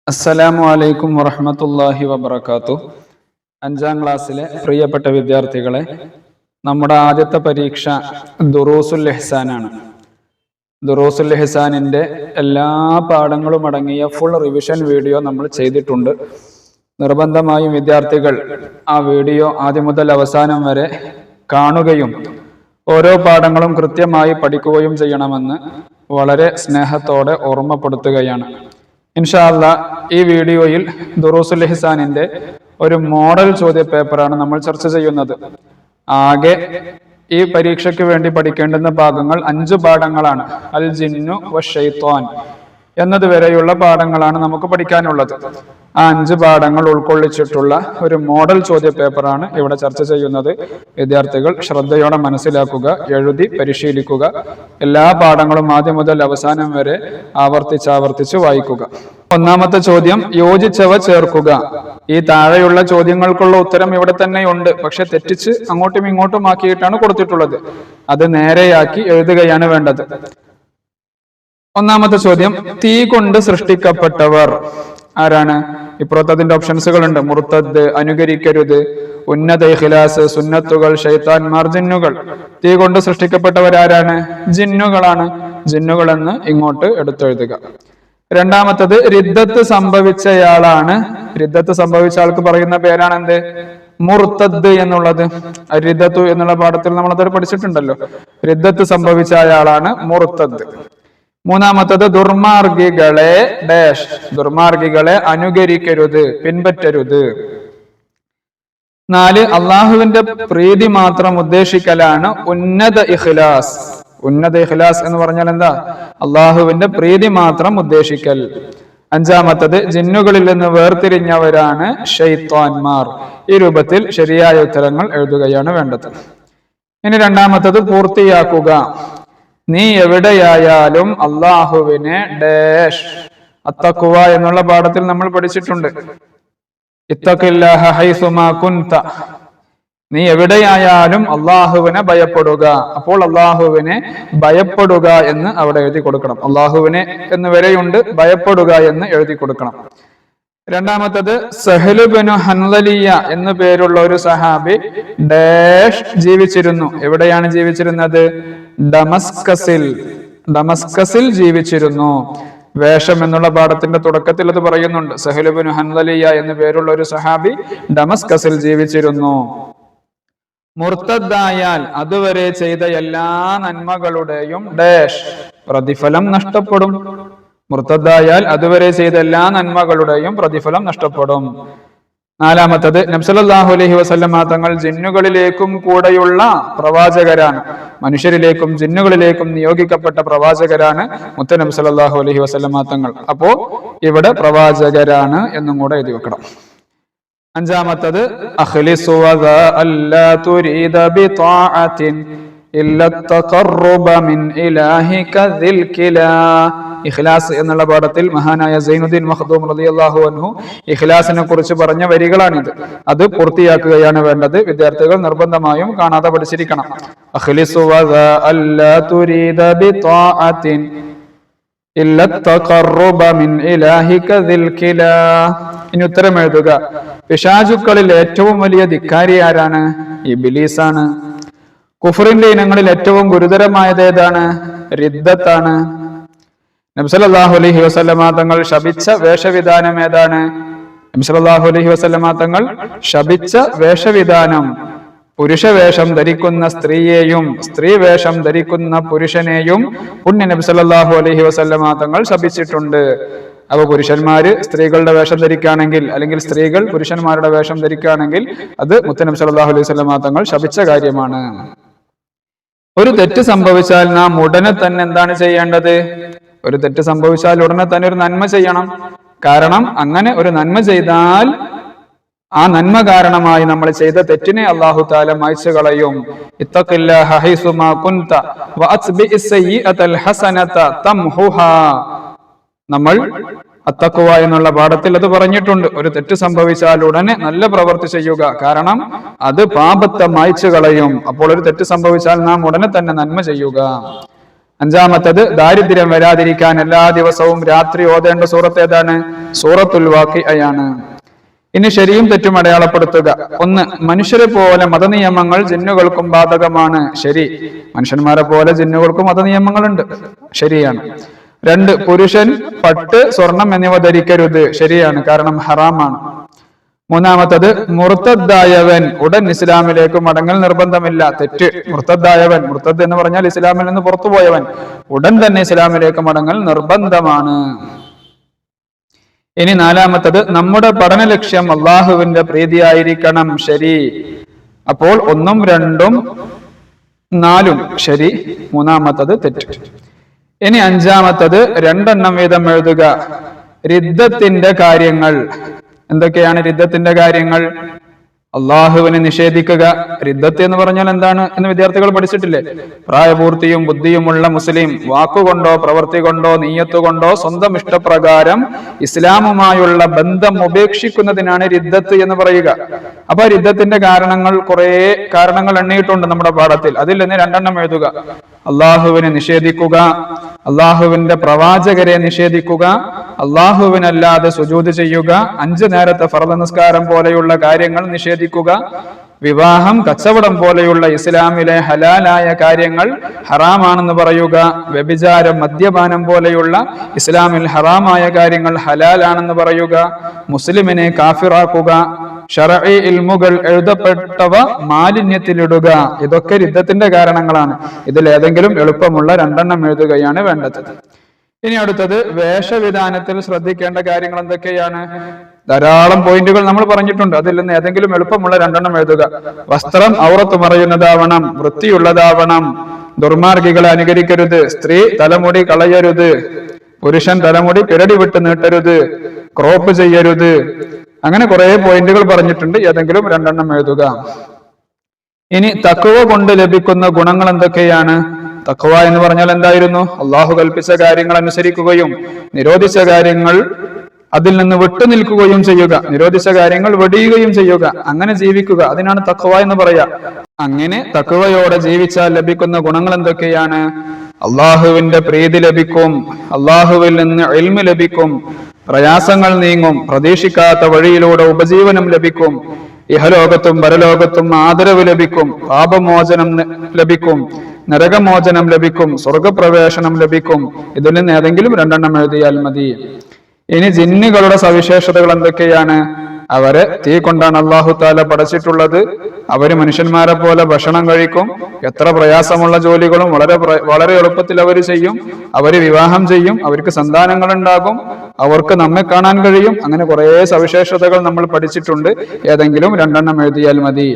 അസ്സലാമു അലൈക്കും വറഹ്മത്തുള്ളാഹി വബറകാതുഹു. 5ാം ക്ലാസ്സിലെ പ്രിയപ്പെട്ട വിദ്യാർത്ഥികളെ, നമ്മുടെ ആദ്യത്തെ പരീക്ഷ ദുറൂസുൽ ഇഹ്സാനാണ്. ദുറൂസുൽ ഇഹ്സാനിന്റെ എല്ലാ പാഠങ്ങളും അടങ്ങിയ ഫുൾ റിവിഷൻ വീഡിയോ നമ്മൾ ചെയ്തിട്ടുണ്ട്. നിർബന്ധമായും വിദ്യാർത്ഥികൾ ആ വീഡിയോ ആദ്യം മുതൽ അവസാനം വരെ കാണുകയും ഓരോ പാഠങ്ങളും കൃത്യമായി പഠിക്കുകയും ചെയ്യണമെന്ന് വളരെ സ്നേഹത്തോടെ ഓർമ്മപ്പെടുത്തുകയാണ്. ഇൻഷാ അല്ലാഹ് ഈ വീഡിയോയിൽ ദുറൂസുൽ ഇഹ്സാനിന്റെ ഒരു മോഡൽ ചോദ്യ പേപ്പറാണ് നമ്മൾ ചർച്ച ചെയ്യുന്നത്. ആകെ ഈ പരീക്ഷയ്ക്ക് വേണ്ടി പഠിക്കേണ്ടുന്ന ഭാഗങ്ങൾ 5 പാഠങ്ങളാണ്. അൽ ജിന്നു വശൈത്വാൻ എന്നതുവരെയുള്ള പാഠങ്ങളാണ് നമുക്ക് പഠിക്കാനുള്ളത്. ആ 5 പാഠങ്ങൾ ഉൾക്കൊള്ളിച്ചിട്ടുള്ള ഒരു മോഡൽ ചോദ്യ പേപ്പറാണ് ഇവിടെ ചർച്ച ചെയ്യുന്നത്. വിദ്യാർത്ഥികൾ ശ്രദ്ധയോടെ മനസ്സിലാക്കുക, എഴുതി പരിശീലിക്കുക. എല്ലാ പാഠങ്ങളും ആദ്യം മുതൽ അവസാനം വരെ ആവർത്തിച്ച് വായിക്കുക. ഒന്നാമത്തെ ചോദ്യം, യോജിച്ചവ ചേർക്കുക. ഈ താഴെയുള്ള ചോദ്യങ്ങൾക്കുള്ള ഉത്തരം ഇവിടെ തന്നെയുണ്ട്, പക്ഷെ തെറ്റിച്ച് അങ്ങോട്ടും ഇങ്ങോട്ടും ആക്കിയിട്ടാണ് കൊടുത്തിട്ടുള്ളത്. അത് നേരെയാക്കി എഴുതുകയാണ് വേണ്ടത്. ഒന്നാമത്തെ ചോദ്യം, തീ കൊണ്ട് സൃഷ്ടിക്കപ്പെട്ടവർ ആരാണ്? ഇപ്പുറത്ത് അതിന്റെ ഓപ്ഷൻസുകൾ ഉണ്ട്. മുർത്തദ്, അനുകരിക്കരുത്, ഉന്നത ഇഖ്ലാസ്, സുന്നത്തുകൾ, ശൈത്താൻമാർ, ജിന്നുകൾ. തീ കൊണ്ട് സൃഷ്ടിക്കപ്പെട്ടവർ ആരാണ്? ജിന്നുകളാണ്. ജിന്നുകൾ എന്ന് ഇങ്ങോട്ട് എടുത്തെഴുതുക. രണ്ടാമത്തത്, റിദ്ദത്ത് സംഭവിച്ചയാളാണ്. റിദ്ദത്ത് സംഭവിച്ച ആൾക്ക് പറയുന്ന പേരാണ് എന്ത്? മുർത്തദ് എന്നുള്ളത്. റിദ്ദത്തു എന്നുള്ള പാഠത്തിൽ നമ്മൾ അത് പഠിച്ചിട്ടുണ്ടല്ലോ. റിദ്ദത്ത് സംഭവിച്ച അയാളാണ് മുർത്തദ്. മൂന്നാമത്തത്, ദുർമാർഗികളെ ഡാഷ്. ദുർമാർഗികളെ അനുകരിക്കരുത്, പിൻപറ്റരുത്. 4, അള്ളാഹുവിന്റെ പ്രീതി മാത്രം ഉദ്ദേശിക്കലാണ് ഉന്നത ഇഖ്ലാസ്. ഉന്നത ഇഖ്ലാസ് എന്ന് പറഞ്ഞാൽ എന്താ? അള്ളാഹുവിന്റെ പ്രീതി മാത്രം ഉദ്ദേശിക്കൽ. 5ാമത്തത്, ജിന്നുകളിൽ നിന്ന് വേർതിരിഞ്ഞവരാണ് ശൈത്വാൻമാർ. ഈ രൂപത്തിൽ ശരിയായ ഉത്തരങ്ങൾ എഴുതുകയാണ് വേണ്ടത്. ഇനി രണ്ടാമത്തത്, പൂർത്തിയാക്കുക. നീ എവിടെയായാലും അള്ളാഹുവിനെ ഡാഷ്. അത്തഖ്വ എന്നുള്ള പാഠത്തിൽ നമ്മൾ പഠിച്ചിട്ടുണ്ട്. ഇത്തഖില്ലാഹ ഹൈസുമാ കുൻത. നീ എവിടെയായാലും അള്ളാഹുവിനെ ഭയപ്പെടുക. അപ്പോൾ അള്ളാഹുവിനെ ഭയപ്പെടുക എന്ന് അവിടെ എഴുതി കൊടുക്കണം. അള്ളാഹുവിനെ എന്ന് വരെയുണ്ട്, ഭയപ്പെടുക എന്ന് എഴുതി കൊടുക്കണം. രണ്ടാമത്തത്, സഹ്ലു ബിനു ഹൻലലിയ എന്നു പേരുള്ള ഒരു സഹാബി ഡാഷ് ജീവിച്ചിരുന്നു. എവിടെയാണ് ജീവിച്ചിരുന്നത്? ഡമസ്കസിൽ ജീവിച്ചിരുന്നു. വേഷം എന്നുള്ള പാഠത്തിന്റെ തുടക്കത്തിൽ അത് പറയുന്നുണ്ട്. സഹ്ലു ബിനു ഹൻലലിയ എന്നു പേരുള്ള ഒരു സഹാബി ഡമസ്കസിൽ ജീവിച്ചിരുന്നു. മുർത്തദായാൽ അതുവരെ ചെയ്ത എല്ലാ നന്മകളുടെയും ഡാഷ് പ്രതിഫലം നഷ്ടപ്പെടും. മുർത്തദായാൽ അതുവരെ ചെയ്ത എല്ലാ നന്മകളുടെയും പ്രതിഫലം നഷ്ടപ്പെടും. 4ാമത്തത്, നബി സല്ലല്ലാഹു അലൈഹി വസല്ലമ തങ്ങൾ ജിന്നുകളിലേക്കും കൂടെയുള്ള പ്രവാചകരാണ്. മനുഷ്യരിലേക്കും ജിന്നുകളിലേക്കും നിയോഗിക്കപ്പെട്ട പ്രവാചകരാണ് മുത്ത നബി സല്ലല്ലാഹു അലൈഹി വസല്ലമ തങ്ങൾ. അപ്പോ ഇവിടെ പ്രവാചകരാണ് എന്നും കൂടെ എഴുതി വെക്കണം. 5ാമത്തത്, അഖ്ലിസു വദാ അല്ലാ തുരീദ ബിതാഅത്തിൻ ഇല്ലാ തഖർറുബ മിൻ ഇലാഹിക ദിൽ കിലാ. ഇഖ്ലാസ് എന്നുള്ള പാഠത്തിൽ മഹാനായ സൈനുദ്ദീൻ മഖ്ദൂം റളിയല്ലാഹു അൻഹു ഇഖ്ലാസിനെ കുറിച്ച് പറഞ്ഞ വരികളാണിത്. അത് പൂർത്തിയാക്കുകയാണ് വേണ്ടത്. വിദ്യാർത്ഥികൾ നിർബന്ധമായും കാണാതെ പഠിച്ചിരിക്കണം. അഖ്ലിസു വദാ അല്ലാ തുരീദ ബിതാഅത്തിൻ ഇല്ലാ തഖർറുബ മിൻ ഇലാഹിക ദിൽ കിലാ. ഇനി ഉത്തരം എഴുതുക. പിശാചുക്കളിൽ ഏറ്റവും വലിയ ധിക്കാരി ആരാണ്? ഇബ്ലീസാണ്. കുഫറിന്റെ ഇനങ്ങളിൽ ഏറ്റവും ഗുരുതരമായത് ഏതാണ്? റിദ്ദത്താണ്. നബി സല്ലല്ലാഹു അലൈഹി വസല്ലമ തങ്ങൾ ശപിച്ച വേഷവിധാനം ഏതാണ്? നബി സല്ലല്ലാഹു അലൈഹി വസല്ലമ തങ്ങൾ ശപിച്ച വേഷവിധാനം പുരുഷവേഷം ധരിക്കുന്ന സ്ത്രീയെയും സ്ത്രീ വേഷം ധരിക്കുന്ന പുരുഷനെയും പുണ്യ നബി സല്ലല്ലാഹു അലൈഹി വസല്ലമ തങ്ങൾ ശപിച്ചിട്ടുണ്ട്. അപ്പൊ പുരുഷന്മാര് സ്ത്രീകളുടെ വേഷം ധരിക്കുകയാണെങ്കിൽ, അല്ലെങ്കിൽ സ്ത്രീകൾ പുരുഷന്മാരുടെ വേഷം ധരിക്കുകയാണെങ്കിൽ അത് മുത്തനബി സല്ലല്ലാഹു അലൈഹി വസല്ലമ തങ്ങൾ ശപിച്ച കാര്യമാണ്. ഒരു തെറ്റ് സംഭവിച്ചാൽ നാം ഉടനെ തന്നെ എന്താണ് ചെയ്യേണ്ടത്? ഒരു തെറ്റ് സംഭവിച്ചാൽ ഉടനെ തന്നെ ഒരു നന്മ ചെയ്യണം. കാരണം അങ്ങനെ ഒരു നന്മ ചെയ്താൽ ആ നന്മ കാരണമായി നമ്മൾ ചെയ്ത തെറ്റിനെ അല്ലാഹു തആല മായ്ച്ചു കളയും. ഇത്തഖില്ലാഹ ഹൈസുമാ കുൻത വഅത്ബിഇസ് സയ്യിഅതൽ ഹസനത തംഹുഹാ. നമ്മൾ അത്തഖ്വ എന്നുള്ള പാഠത്തിൽ അത് പറഞ്ഞിട്ടുണ്ട്. ഒരു തെറ്റ് സംഭവിച്ചാൽ ഉടനെ നല്ല പ്രവൃത്തി ചെയ്യുക, കാരണം അത് പാപത്തെ മായ്ച്ചു കളയും. അപ്പോൾ ഒരു തെറ്റ് സംഭവിച്ചാൽ നാം ഉടനെ തന്നെ നന്മ ചെയ്യുക. അഞ്ചാമത്തത് ദാരിദ്ര്യം വരാതിരിക്കാൻ എല്ലാ ദിവസവും രാത്രി ഓതേണ്ട സൂറത്ത് ഏതാണ്? സൂറത്തുൽ വാഖിഅയാണ്. ഇനി ശരിയും തെറ്റും അടയാളപ്പെടുത്തുക. ഒന്ന്, മനുഷ്യരെ പോലെ മതനിയമങ്ങൾ ജിന്നുകൾക്കും ബാധകമാണ്. ശരി, മനുഷ്യന്മാരെ പോലെ ജിന്നുകൾക്കും മതനിയമങ്ങളുണ്ട്. ശരിയാണ്. രണ്ട്, പുരുഷൻ പട്ട്, സ്വർണം എന്നിവ ധരിക്കരുത്. ശരിയാണ്, കാരണം ഹറാമാണ്. മൂന്നാമത്തത്, മുർത്തദ്ദായവൻ ഉടൻ ഇസ്ലാമിലേക്ക് മടങ്ങൽ നിർബന്ധമില്ല. തെറ്റ്. മുർത്തദ്ദായവൻ, മുർത്തദ് എന്ന് പറഞ്ഞാൽ ഇസ്ലാമിൽ നിന്ന് പുറത്തുപോയവൻ, ഉടൻ തന്നെ ഇസ്ലാമിലേക്ക് മടങ്ങൽ നിർബന്ധമാണ്. ഇനി നാലാമത്തത്, നമ്മുടെ പഠന ലക്ഷ്യം അള്ളാഹുവിന്റെ പ്രീതിയായിരിക്കണം. ശരി. അപ്പോൾ 1, 2, 4 ശരി, മൂന്നാമത്തത് തെറ്റ്. ഇനി അഞ്ചാമത്തത് 2 എണ്ണം വീതം എഴുതുക. റിദ്ദത്തിന്റെ കാര്യങ്ങൾ. എന്തൊക്കെയാണ് റിദ്ദത്തിന്റെ കാര്യങ്ങൾ? അള്ളാഹുവിനെ നിഷേധിക്കുക. റിദ്ദത്ത് എന്ന് പറഞ്ഞാൽ എന്താണ് എന്ന് വിദ്യാർത്ഥികൾ പഠിച്ചിട്ടില്ലേ? പ്രായപൂർത്തിയും ബുദ്ധിയുമുള്ള മുസ്ലിം വാക്കുകൊണ്ടോ പ്രവൃത്തി കൊണ്ടോ നീയത്ത് കൊണ്ടോ സ്വന്തം ഇഷ്ടപ്രകാരം ഇസ്ലാമുമായുള്ള ബന്ധം ഉപേക്ഷിക്കുന്നതിനാണ് റിദ്ദത്ത് എന്ന് പറയുക. അപ്പൊ റിദ്ദത്തിന്റെ കാരണങ്ങൾ കുറെ കാരണങ്ങൾ എണ്ണിയിട്ടുണ്ട് നമ്മുടെ പാഠത്തിൽ. അതിൽ നിന്ന് 2 എണ്ണം എഴുതുക. അള്ളാഹുവിനെ നിഷേധിക്കുക, അള്ളാഹുവിന്റെ പ്രവാചകരെ നിഷേധിക്കുക, അള്ളാഹുവിനല്ലാതെ സുജൂദ് ചെയ്യുക, 5 നേരത്തെ ഫർദ് നിസ്കാരം പോലെയുള്ള കാര്യങ്ങൾ നിഷേധിക്കുക, വിവാഹം, കച്ചവടം പോലെയുള്ള ഇസ്ലാമിലെ ഹലാലായ കാര്യങ്ങൾ ഹറാമാണെന്ന് പറയുക, വ്യഭിചാരം, മദ്യപാനം പോലെയുള്ള ഇസ്ലാമിൽ ഹറാമായ കാര്യങ്ങൾ ഹലാലാണെന്ന് പറയുക, മുസ്ലിമിനെ കാഫിറാക്കുക, ശർഈ ഇൽമുകൾ എഴുതപ്പെട്ടവ മാലിന്യത്തിലിടുക. ഇതൊക്കെ റിദ്ദത്തിന്റെ കാരണങ്ങളാണ്. ഇതിൽ ഏതെങ്കിലും എളുപ്പമുള്ള 2 എണ്ണം എഴുതുകയാണ് വേണ്ടത്. ഇനി അടുത്തത്, വേഷവിധാനത്തിൽ ശ്രദ്ധിക്കേണ്ട കാര്യങ്ങൾ എന്തൊക്കെയാണ്? ധാരാളം പോയിന്റുകൾ നമ്മൾ പറഞ്ഞിട്ടുണ്ട്. അതിൽ നിന്ന് ഏതെങ്കിലും എളുപ്പമുള്ള 2 എണ്ണം എഴുതുക. വസ്ത്രം ഔറത്ത് മറയുന്നതാവണം, വൃത്തിയുള്ളതാവണം, ദുർമാർഗികളെ അനുകരിക്കരുത്, സ്ത്രീ തലമുടി കളയരുത്, പുരുഷൻ തലമുടി പിരടി വിട്ട് നീട്ടരുത്, ക്രോപ്പ് ചെയ്യരുത്. അങ്ങനെ കുറെ പോയിന്റുകൾ പറഞ്ഞിട്ടുണ്ട്. ഏതെങ്കിലും 2 എണ്ണം എഴുതുക. ഇനി തഖ്വ കൊണ്ട് ലഭിക്കുന്ന ഗുണങ്ങൾ എന്തൊക്കെയാണ്? തഖ്വ എന്ന് പറഞ്ഞാൽ എന്തായിരുന്നു? അള്ളാഹു കൽപ്പിച്ച കാര്യങ്ങൾ അനുസരിക്കുകയും നിരോധിച്ച കാര്യങ്ങൾ അതിൽ നിന്ന് വിട്ടുനിൽക്കുകയും ചെയ്യുക, നിരോധിച്ച കാര്യങ്ങൾ വെടിയുകയും ചെയ്യുക, അങ്ങനെ ജീവിക്കുക. അതിനാണ് തഖ്വ എന്ന് പറയാ. അങ്ങനെ തഖ്വയോടെ ജീവിച്ചാൽ ലഭിക്കുന്ന ഗുണങ്ങൾ എന്തൊക്കെയാണ്? അള്ളാഹുവിന്റെ പ്രീതി ലഭിക്കും, അള്ളാഹുവിൽ നിന്ന് ഇൽമ് ലഭിക്കും, പ്രയാസങ്ങൾ നീങ്ങും, പ്രതീക്ഷിക്കാത്ത വഴിയിലൂടെ ഉപജീവനം ലഭിക്കും, ഇഹലോകത്തും പരലോകത്തും ആദരവ് ലഭിക്കും, പാപമോചനം ലഭിക്കും, നരകമോചനം ലഭിക്കും, സ്വർഗപ്രവേശനം ലഭിക്കും. ഇതിൽ നിന്ന് ഏതെങ്കിലും 2 എണ്ണം എഴുതിയാൽ മതി. ഇനി ജിന്നുകളുടെ സവിശേഷതകൾ എന്തൊക്കെയാണ്? അവരെ തീ കൊണ്ടാണ് അള്ളാഹു താല പടച്ചിട്ടുള്ളത്. അവര് മനുഷ്യന്മാരെ പോലെ ഭക്ഷണം കഴിക്കും. എത്ര പ്രയാസമുള്ള ജോലികളും വളരെ എളുപ്പത്തിൽ അവർ ചെയ്യും. അവര് വിവാഹം ചെയ്യും, അവർക്ക് സന്താനങ്ങൾ ഉണ്ടാകും, അവർക്ക് നമ്മെ കാണാൻ കഴിയും. അങ്ങനെ കുറെ സവിശേഷതകൾ നമ്മൾ പഠിച്ചിട്ടുണ്ട്. ഏതെങ്കിലും 2 എണ്ണം എഴുതിയാൽ മതി.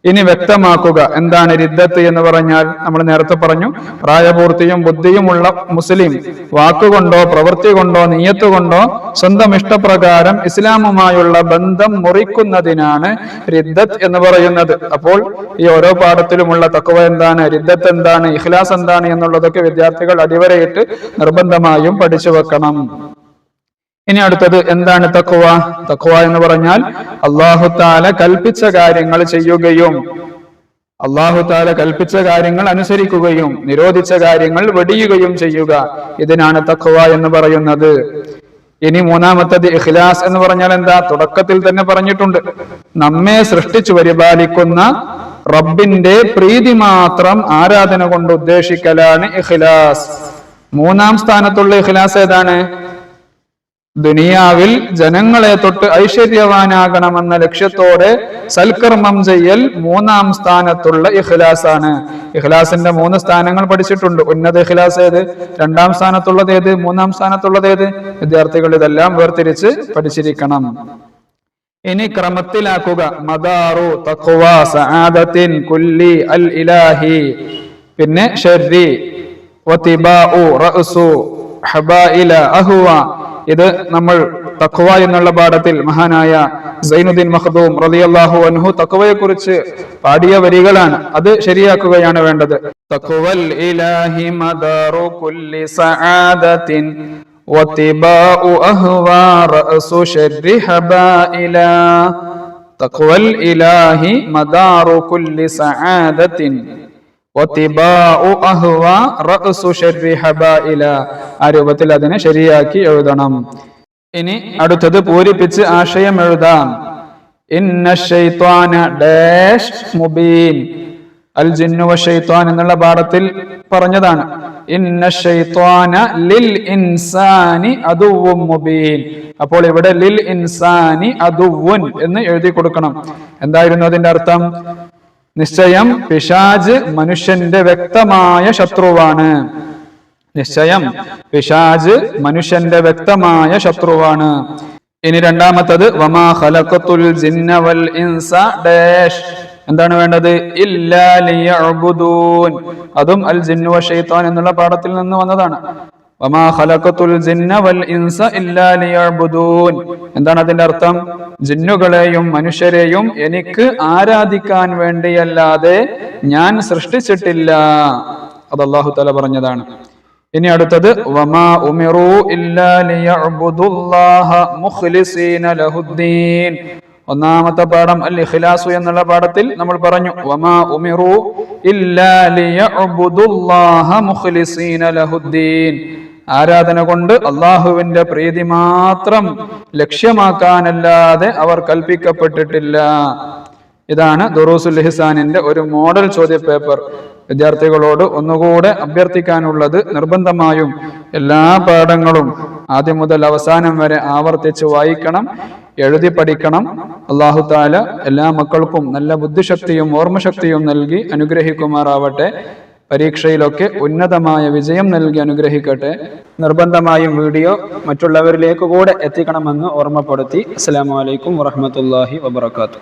ഇനി വ്യക്തമാക്കുക, എന്താണ് റിദ്ദത്ത് എന്ന് പറഞ്ഞാൽ? നമ്മൾ നേരത്തെ പറഞ്ഞു, പ്രായപൂർത്തിയും ബുദ്ധിയുമുള്ള മുസ്ലിം വാക്കുകൊണ്ടോ പ്രവൃത്തി കൊണ്ടോ നീയത്ത് കൊണ്ടോ സ്വന്തം ഇഷ്ടപ്രകാരം ഇസ്ലാമുമായുള്ള ബന്ധം മുറിക്കുന്നതിനാണ് റിദ്ദത്ത് എന്ന് പറയുന്നത്. അപ്പോൾ ഈ ഓരോ പാഠത്തിലുമുള്ള തഖ്വ എന്താണ്, റിദ്ദത്ത് എന്താണ്, ഇഖ്ലാസ് എന്താണ് എന്നുള്ളതൊക്കെ വിദ്യാർത്ഥികൾ അടിവരയിട്ട് നിർബന്ധമായും പഠിച്ചു വെക്കണം. ഇനി അടുത്തത് എന്താണ് തഖ്വ? തഖ്വ എന്ന് പറഞ്ഞാൽ അല്ലാഹു തആല കൽപ്പിച്ച കാര്യങ്ങൾ ചെയ്യുകയും അല്ലാഹു തആല കൽപ്പിച്ച കാര്യങ്ങൾ അനുസരിക്കുകയും നിരോധിച്ച കാര്യങ്ങൾ വെടിയുകയും ചെയ്യുക. ഇതിനാണ് തഖ്വ എന്ന് പറയുന്നത്. ഇനി മൂന്നാമത്തത് ഇഖ്ലാസ് എന്ന് പറഞ്ഞാൽ എന്താ? തുടക്കത്തിൽ തന്നെ പറഞ്ഞിട്ടുണ്ട്, നമ്മെ സൃഷ്ടിച്ചു പരിപാലിക്കുന്ന റബ്ബിന്റെ പ്രീതി മാത്രം ആരാധന കൊണ്ട് ഉദ്ദേശിക്കലാണ് ഇഖ്ലാസ്. 3-ാം സ്ഥാനത്തുള്ള ഇഖ്ലാസ് ഏതാണ്? ദുനിയാവിൽ ജനങ്ങളെ തൊട്ട് ഐശ്വര്യവാനാകണമെന്ന ലക്ഷ്യത്തോടെ സൽക്കർമ്മം ചെയ്യൽ 3-ാം സ്ഥാനത്തുള്ള ഇഖ്ലാസ് ആണ്. ഇഖ്ലാസിന്റെ 3 സ്ഥാനങ്ങൾ പഠിച്ചിട്ടുണ്ട്. ഉന്നത ഇഖ്ലാസ് ഏത്? 2-ാം സ്ഥാനത്തുള്ളത് ഏത്? 3-ാം സ്ഥാനത്തുള്ളത് ഏത്? വിദ്യാർത്ഥികൾ ഇതെല്ലാം വേർതിരിച്ച് പഠിച്ചിരിക്കണം. ഇനി ക്രമത്തിലാക്കുക. മദാറു തഖ്വ സആദത്തിൻ കുല്ലി അൽ ഇലാഹി, പിന്നെ ശർരി വതിബാഉ റഅസു ഹബായില അഹ്വ. ഇത് നമ്മൾ തഖ്വ എന്നുള്ള പാഠത്തിൽ മഹാനായ സൈനുദ്ദീൻ മഖ്ദൂം റളിയല്ലാഹു അൻഹു തഖ്വയെ കുറിച്ച് പാടിയ വരികളാണ്. അത് ശരിയാക്കുകയാണ് വേണ്ടത്. തഖ്വൽ ഇലാഹി മദാറു കുല്ലി സആദത്തിൻ വതിബാഉ അഹ്വാ റഅസു ശർരി ഹബായില. തഖ്വൽ ഇലാഹി മദാറു കുല്ലി സആദത്തിൻ, വതിബാഉ അഹ്വാ റഅ്സു ശർരി ഹബായില. ആ രൂപത്തിൽ അതിനെ ശരിയാക്കി എഴുതണം. ഇനി അടുത്തത് പൂരിപ്പിച്ച് ആശയം എഴുതാം. ഇന്ന ശൈത്വാന ഡാഷ് മുബീൻ. അൽ ജിന്നു വശൈത്വാൻ എന്നുള്ള പാഠത്തിൽ പറഞ്ഞതാണ്. ഇന്ന ശൈത്വാന ലിൽ ഇൻസാനി അദുവ്വുൻ മുബീൻ. അപ്പോൾ ഇവിടെ ലിൽ ഇൻസാനി അദുവ്വുൻ എന്ന് എഴുതി കൊടുക്കണം. എന്തായിരുന്നു അതിന്റെ അർത്ഥം? നിശ്ചയം പിശാച് മനുഷ്യന്റെ വ്യക്തമായ ശത്രുവാണ്. നിശ്ചയം പിശാച് മനുഷ്യന്റെ വ്യക്തമായ ശത്രുവാണ്. ഇനി രണ്ടാമത്തത് വമാ ഖലഖതുൽ ജിന്ന വൽ ഇൻസ ഡാഷ്. എന്താണ് വേണ്ടത്? ഇല്ലാ ലിയഅ്ബുദൂൻ. അതും അൽ ജിന്നു വശൈത്വാൻ എന്നുള്ള പാഠത്തിൽ നിന്ന് വന്നതാണ്. വമാ ഖലഖതുൽ ജിന്ന വൽ ഇൻസ ഇല്ലാ ലിയഅ്ബുദൂൻ. എന്താണ് അതിന്റെ അർത്ഥം? ജിന്നുകളെയും മനുഷ്യരെയും എനിക്ക് ആരാധിക്കാൻ വേണ്ടിയല്ലാതെ ഞാൻ സൃഷ്ടിച്ചിട്ടില്ല. അത് അല്ലാഹു തആല പറഞ്ഞതാണ്. ഇനി അടുത്തത് വമാ ഉമിറു ഇല്ലാ ലിയഅ്ബുദുല്ലാഹ മുഖ്ലിസീന ലഹുദ്ദീൻ. ഒന്നാമത്തെ പാഠം അൽ ഇഖ്ലാസു എന്നുള്ള പാഠത്തിൽ നമ്മൾ പറഞ്ഞു വമാ ഉമിറു ഇല്ലാ ലിയഅ്ബുദുല്ലാഹ മുഖ്ലിസീന ലഹുദ്ദീൻ. ആരാധന കൊണ്ട് അള്ളാഹുവിന്റെ പ്രീതി മാത്രം ലക്ഷ്യമാക്കാനല്ലാതെ അവർ കൽപ്പിക്കപ്പെട്ടിട്ടില്ല. ഇതാണ് ദുറൂസുൽ ഇഹ്സാനിന്റെ ഒരു മോഡൽ ചോദ്യ പേപ്പർ. വിദ്യാർത്ഥികളോട് ഒന്നുകൂടെ അഭ്യർത്ഥിക്കാനുള്ളത്, നിർബന്ധമായും എല്ലാ പാഠങ്ങളും ആദ്യം മുതൽ അവസാനം വരെ ആവർത്തിച്ച് വായിക്കണം, എഴുതി പഠിക്കണം. അല്ലാഹു തആല എല്ലാ മക്കൾക്കും നല്ല ബുദ്ധിശക്തിയും ഓർമ്മശക്തിയും നൽകി അനുഗ്രഹിക്കുമാറാവട്ടെ. പരീക്ഷയിലൊക്കെ ഉന്നതമായ വിജയം നൽകി അനുഗ്രഹിക്കട്ടെ. നിർബന്ധമായും വീഡിയോ മറ്റുള്ളവരിലേക്ക് കൂടെ എത്തിക്കണമെന്ന് ഓർമ്മപ്പെടുത്തി. അസ്സലാമു അലൈക്കും വറഹ്മത്തുള്ളാഹി വബറകാതുഹു.